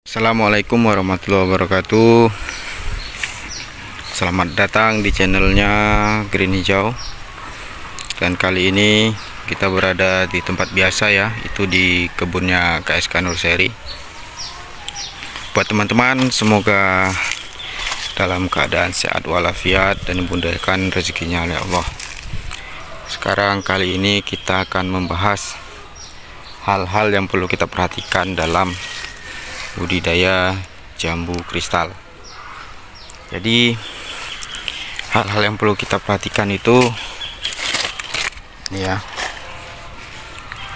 Assalamualaikum warahmatullahi wabarakatuh. Selamat datang di channelnya Green Hijau. Dan kali ini kita berada di tempat biasa ya, itu di kebunnya KSK Nurseri. Buat teman-teman, semoga dalam keadaan sehat walafiat dan dimudahkan rezekinya oleh Allah. Sekarang kali ini kita akan membahas hal-hal yang perlu kita perhatikan dalam budidaya jambu kristal. Jadi hal-hal yang perlu kita perhatikan itu ini ya.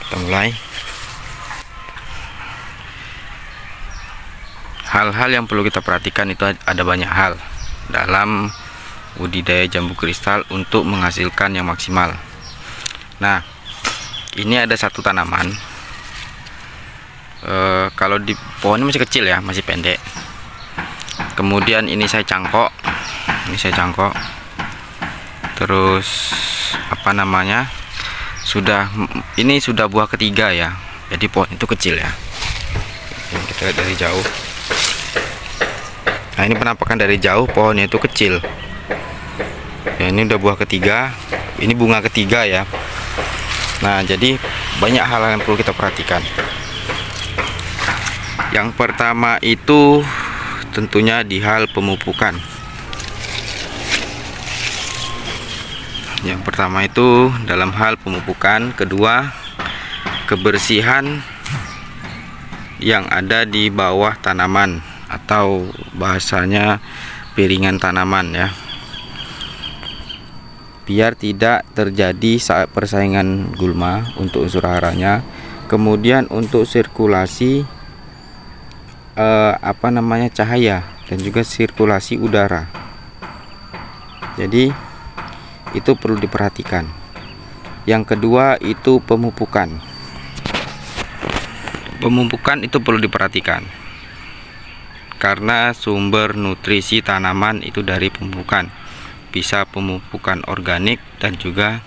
Kita mulai. Hal-hal yang perlu kita perhatikan itu ada banyak hal dalam budidaya jambu kristal untuk menghasilkan yang maksimal. Nah, ini ada satu tanaman. Kalau di pohonnya masih kecil ya, masih pendek. Kemudian ini saya cangkok, terus apa namanya, ini sudah buah ketiga ya. Jadi pohon itu kecil ya. Ini kita lihat dari jauh. Nah, ini penampakan dari jauh, pohonnya itu kecil ya. Ini udah buah ketiga, ini bunga ketiga ya. Nah, jadi banyak hal yang perlu kita perhatikan. Yang pertama itu tentunya di hal pemupukan. Yang pertama itu dalam hal pemupukan. Kedua, kebersihan yang ada di bawah tanaman atau bahasanya piringan tanaman ya, biar tidak terjadi saat persaingan gulma untuk unsur haranya. Kemudian untuk sirkulasi cahaya dan juga sirkulasi udara. Jadi itu perlu diperhatikan. Yang kedua itu pemupukan. Pemupukan itu perlu diperhatikan karena sumber nutrisi tanaman itu dari pemupukan. Bisa pemupukan organik dan juga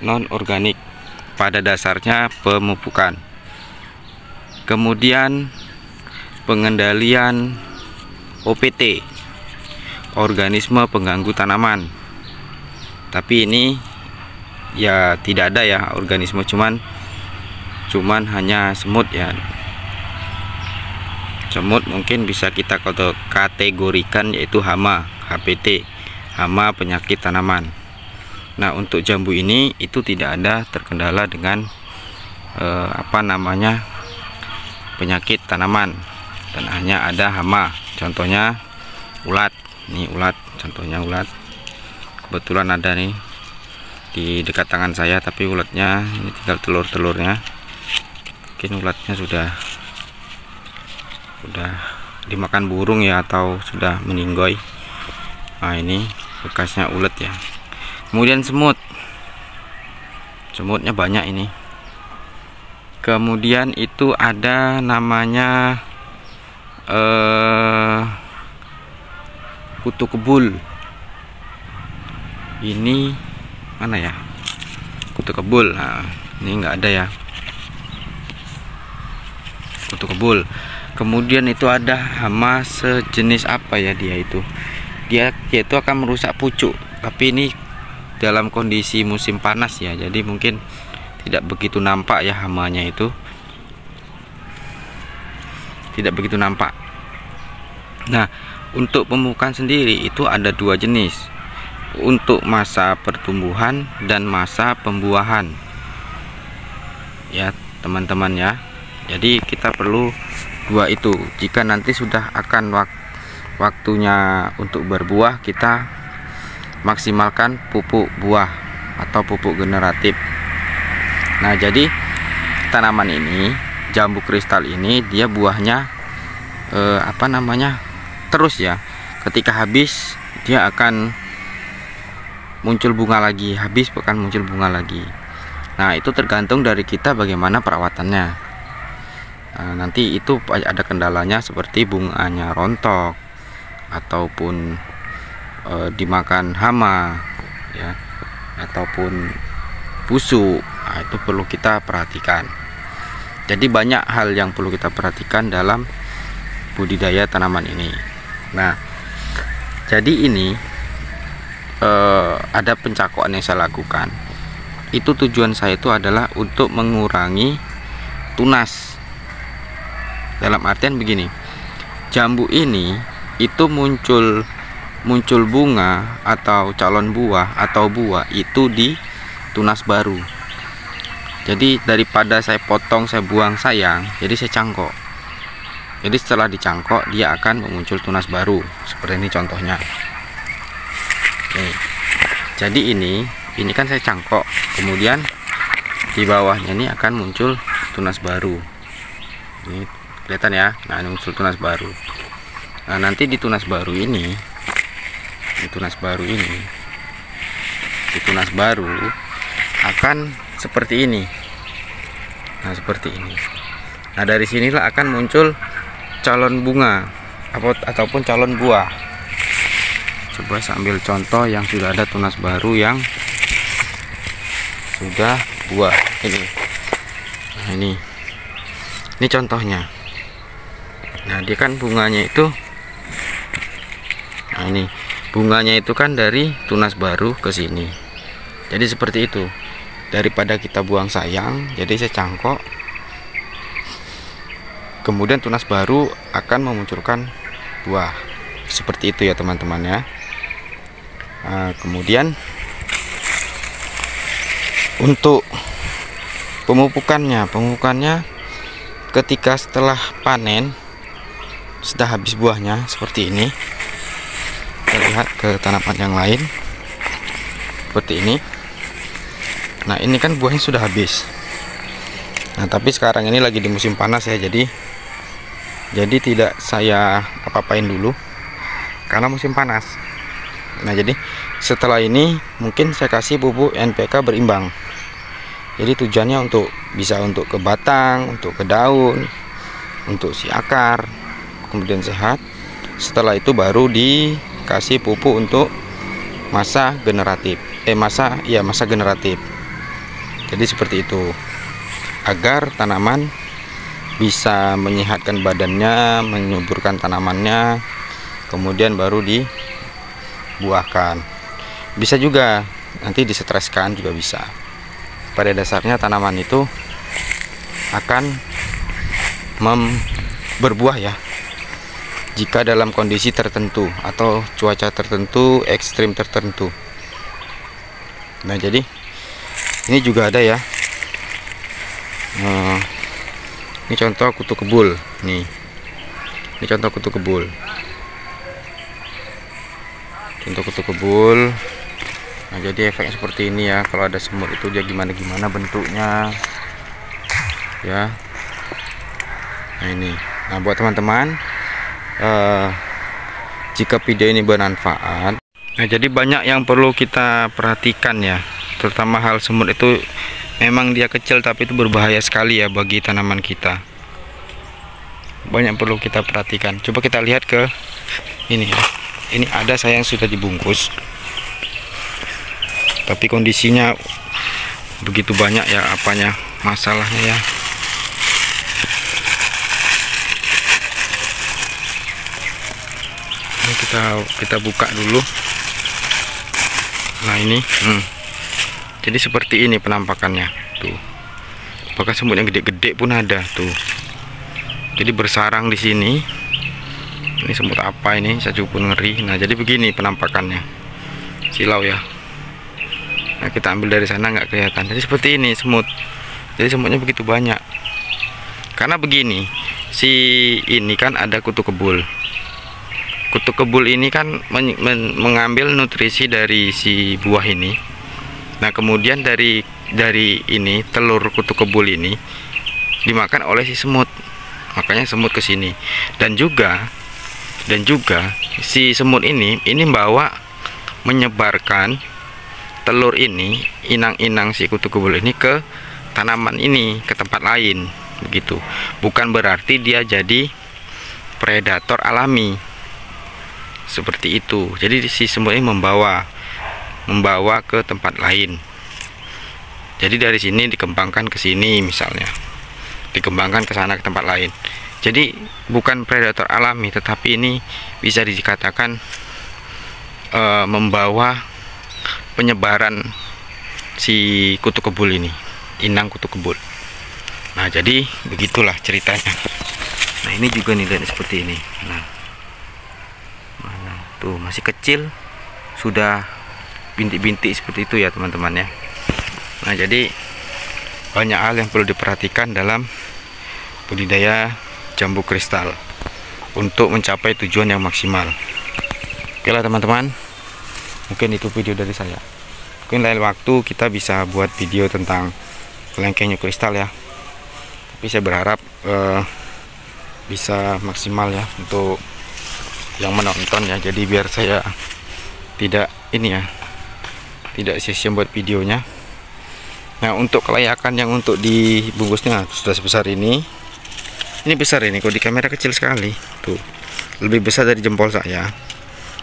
non organik. Pada dasarnya pemupukan. Kemudian pengendalian OPT, organisme pengganggu tanaman. Tapi ini ya tidak ada ya organisme, cuman hanya semut ya. Semut mungkin bisa kita kategorikan yaitu hama, HPT, hama penyakit tanaman. Nah, untuk jambu ini itu tidak ada terkendala dengan penyakit tanaman, dan hanya ada hama. Contohnya ulat. Ini ulat, contohnya ulat. Kebetulan ada nih di dekat tangan saya, tapi ulatnya ini tinggal telur-telurnya. Mungkin ulatnya sudah dimakan burung ya, atau sudah meninggoy. Nah, ini bekasnya ulat ya. Kemudian semutnya banyak ini. Kemudian itu ada namanya kutu kebul. Ini mana ya? Kutu kebul. Nah, ini enggak ada ya. Kutu kebul. Kemudian itu ada hama sejenis apa ya dia itu? Dia itu akan merusak pucuk. Tapi ini dalam kondisi musim panas ya. Jadi mungkin tidak begitu nampak ya hamanya itu. Tidak begitu nampak. Nah, untuk pemupukan sendiri itu ada dua jenis. Untuk masa pertumbuhan dan masa pembuahan. Ya, teman-teman ya. Jadi kita perlu dua itu. Jika nanti sudah akan waktunya untuk berbuah, kita maksimalkan pupuk buah atau pupuk generatif. Nah, jadi tanaman ini, jambu kristal ini, dia buahnya terus ya. Ketika habis dia akan muncul bunga lagi, habis akan muncul bunga lagi. Nah, itu tergantung dari kita bagaimana perawatannya. Nah, nanti itu ada kendalanya seperti bunganya rontok ataupun dimakan hama ya, ataupun busuk. Nah, itu perlu kita perhatikan. Jadi banyak hal yang perlu kita perhatikan dalam budidaya tanaman ini. Nah, jadi ini ada pencakokan yang saya lakukan. Itu tujuan saya itu adalah untuk mengurangi tunas. Dalam artian begini, jambu ini itu muncul bunga atau calon buah atau buah itu di tunas baru. Jadi daripada saya potong, saya buang sayang, jadi saya cangkok. Jadi setelah dicangkok dia akan memuncul tunas baru. Seperti ini contohnya. Nih. Jadi ini kan saya cangkok, kemudian di bawahnya ini akan muncul tunas baru. Ini kelihatan ya. Nah, ini muncul tunas baru. Nah, nanti di tunas baru ini, di tunas baru akan seperti ini. Nah, seperti ini. Nah, dari sinilah akan muncul calon bunga ataupun calon buah. Coba saya ambil contoh yang sudah ada tunas baru yang sudah buah ini. Nah, ini contohnya. Nah, dia kan bunganya itu, nah ini bunganya itu kan dari tunas baru ke sini. Jadi seperti itu. Daripada kita buang sayang, jadi saya cangkok, kemudian tunas baru akan memunculkan buah. Seperti itu ya teman-teman ya. Nah, kemudian untuk pemupukannya ketika setelah panen, sudah habis buahnya seperti ini. Kita lihat ke tanaman yang lain seperti ini. Nah, ini kan buahnya sudah habis. Nah, tapi sekarang ini lagi di musim panas ya, jadi tidak saya apa-apain dulu karena musim panas. Nah, jadi setelah ini mungkin saya kasih pupuk NPK berimbang. Jadi tujuannya bisa untuk ke batang, untuk ke daun, untuk si akar, kemudian sehat. Setelah itu baru dikasih pupuk untuk masa generatif. Masa generatif. Jadi seperti itu, agar tanaman bisa menyehatkan badannya, menyuburkan tanamannya, kemudian baru dibuahkan. Bisa juga nanti disetreskan juga bisa. Pada dasarnya tanaman itu akan berbuah ya, jika dalam kondisi tertentu atau cuaca tertentu, ekstrim tertentu. Nah, jadi ini juga ada ya. Ini contoh kutu kebul. Ini contoh kutu kebul. Nah, jadi efeknya seperti ini ya. Kalau ada semut itu dia gimana bentuknya ya. Nah, ini. Nah, buat teman-teman, jika video ini bermanfaat, nah jadi banyak yang perlu kita perhatikan ya. Terutama hal semut itu, memang dia kecil tapi itu berbahaya sekali ya bagi tanaman kita. Banyak perlu kita perhatikan. Coba kita lihat ke ini ya. Ini ada saya yang sudah dibungkus, tapi kondisinya begitu banyak ya masalahnya ya. Ini kita buka dulu. Nah, ini jadi seperti ini penampakannya tuh. Bahkan semut yang gede-gede pun ada tuh. Jadi bersarang di sini. Ini semut apa ini? Saya juga pun ngeri. Nah, jadi begini penampakannya. Silau ya. Nah, kita ambil dari sana nggak kelihatan. Jadi seperti ini semut. Jadi semutnya begitu banyak. Karena begini, ini kan ada kutu kebul. Kutu kebul ini kan mengambil nutrisi dari si buah ini. Nah, kemudian dari ini telur kutu kebul ini dimakan oleh si semut. Makanya semut ke sini. Dan juga si semut ini menyebarkan telur ini, inang-inang si kutu kebul ini ke tanaman ini, ke tempat lain begitu. Bukan berarti dia jadi predator alami. Seperti itu. Jadi si semut ini membawa ke tempat lain. Jadi dari sini dikembangkan ke sini misalnya. dikembangkan ke sana, ke tempat lain. Jadi bukan predator alami, tetapi ini bisa dikatakan membawa penyebaran si kutu kebul ini, inang kutu kebul. Nah, jadi begitulah ceritanya. Nah, ini juga nih, lihat seperti ini. Nah, mana tuh masih kecil sudah bintik-bintik seperti itu ya teman-teman ya. Nah, jadi banyak hal yang perlu diperhatikan dalam budidaya jambu kristal untuk mencapai tujuan yang maksimal. Oke lah teman-teman, mungkin itu video dari saya. Mungkin lain waktu kita bisa buat video tentang kelengkeng new kristal ya. Tapi saya berharap bisa maksimal ya untuk yang menonton ya. Jadi biar saya tidak ini ya, tidak sia-sia buat videonya. Nah, untuk kelayakan yang untuk dibungkusnya sudah sebesar ini. Ini besar ini, kalau di kamera kecil sekali. Tuh, lebih besar dari jempol saya.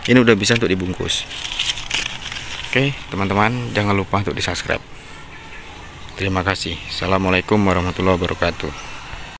Ini udah bisa untuk dibungkus. Oke, teman-teman, jangan lupa untuk di-subscribe. Terima kasih. Assalamualaikum warahmatullahi wabarakatuh.